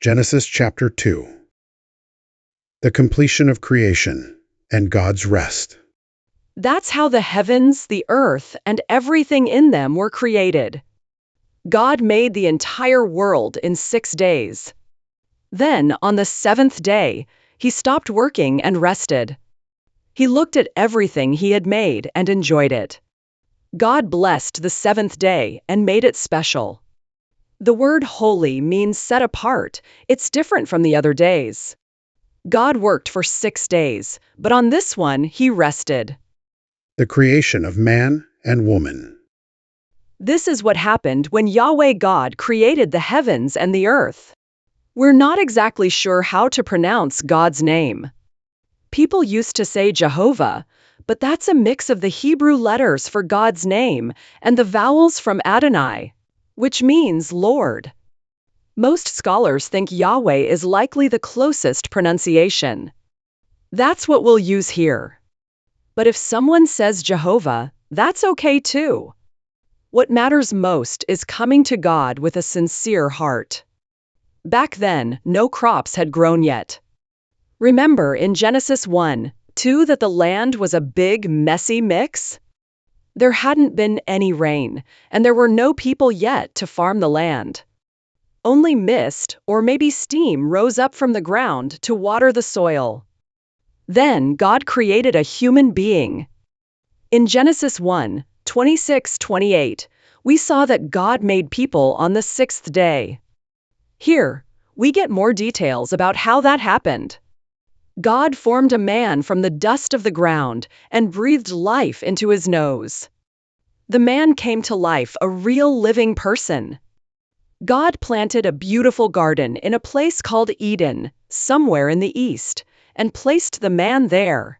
Genesis chapter 2. The completion of creation and God's rest. That's how the heavens, the earth, and everything in them were created. God made the entire world in 6 days. Then, on the 7th day, he stopped working and rested. He looked at everything he had made and enjoyed it. God blessed the 7th day and made it special. The word holy means set apart. It's different from the other days. God worked for 6 days, but on this one he rested. The creation of man and woman. This is what happened when Yahweh God created the heavens and the earth. We're not exactly sure how to pronounce God's name. People used to say Jehovah, but that's a mix of the Hebrew letters for God's name and the vowels from Adonai, which means Lord. Most scholars think Yahweh is likely the closest pronunciation. That's what we'll use here. But if someone says Jehovah, that's okay too. What matters most is coming to God with a sincere heart. Back then, no crops had grown yet. Remember in Genesis 1:2 that the land was a big, messy mix? There hadn't been any rain, and there were no people yet to farm the land. Only mist or maybe steam rose up from the ground to water the soil. Then God created a human being. In Genesis 1:26-28, we saw that God made people on the 6th day. Here, we get more details about how that happened. God formed a man from the dust of the ground and breathed life into his nose. The man came to life, a real living person. God planted a beautiful garden in a place called Eden, somewhere in the east, and placed the man there.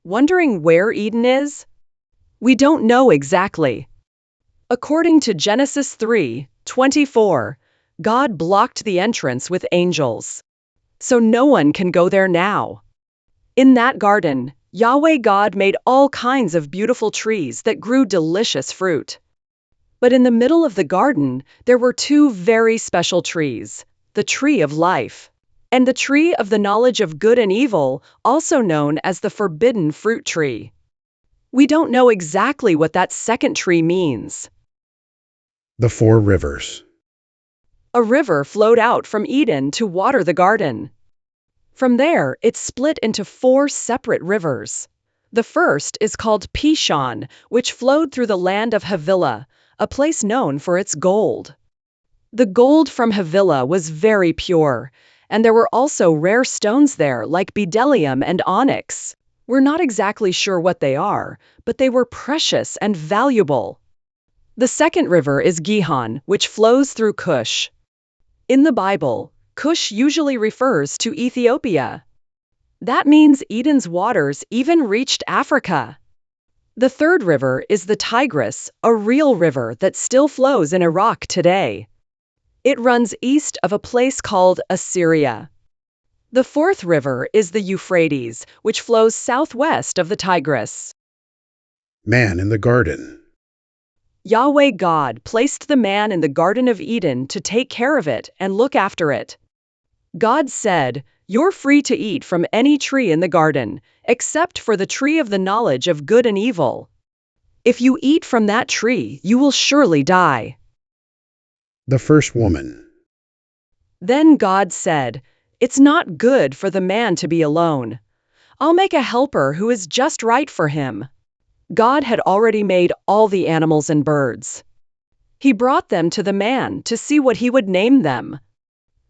Wondering where Eden is? We don't know exactly. According to Genesis 3:24, God blocked the entrance with angels. So no one can go there now. In that garden, Yahweh God made all kinds of beautiful trees that grew delicious fruit. But in the middle of the garden, there were 2 very special trees, the tree of life and the tree of the knowledge of good and evil, also known as the forbidden fruit tree. We don't know exactly what that second tree means. The 4 rivers. A river flowed out from Eden to water the garden. From there, it split into 4 separate rivers. The first is called Pishon, which flowed through the land of Havilah, a place known for its gold. The gold from Havilah was very pure, and there were also rare stones there like bdellium and onyx. We're not exactly sure what they are, but they were precious and valuable. The second river is Gihon, which flows through Cush. In the Bible, Cush usually refers to Ethiopia. That means Eden's waters even reached Africa. The third river is the Tigris, a real river that still flows in Iraq today. It runs east of a place called Assyria. The fourth river is the Euphrates, which flows southwest of the Tigris. Man in the garden. Yahweh God placed the man in the Garden of Eden to take care of it and look after it. God said, "You're free to eat from any tree in the garden, except for the tree of the knowledge of good and evil. If you eat from that tree, you will surely die." The first woman. Then God said, "It's not good for the man to be alone. I'll make a helper who is just right for him." God had already made all the animals and birds. He brought them to the man to see what he would name them.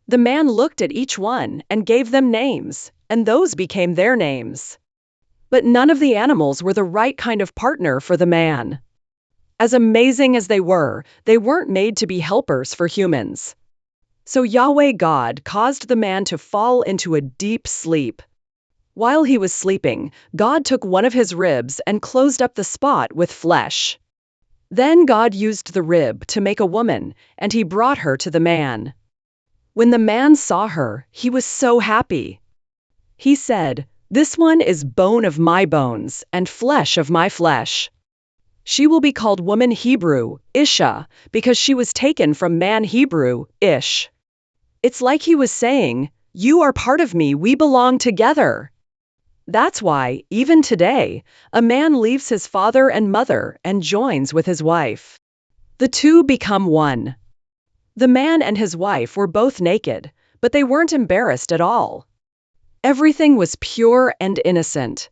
The man looked at each one and gave them names, and those became their names. But none of the animals were the right kind of partner for the man. As amazing as they weren't made to be helpers for humans. So Yahweh God caused the man to fall into a deep sleep. While he was sleeping, God took one of his ribs and closed up the spot with flesh. Then God used the rib to make a woman, and he brought her to the man. When the man saw her, he was so happy. He said, "This one is bone of my bones and flesh of my flesh." She will be called woman Hebrew, Isha, because she was taken from man Hebrew, Ish. It's like he was saying, "You are part of me, we belong together." That's why, even today, a man leaves his father and mother and joins with his wife. The two become one. The man and his wife were both naked, but they weren't embarrassed at all. Everything was pure and innocent.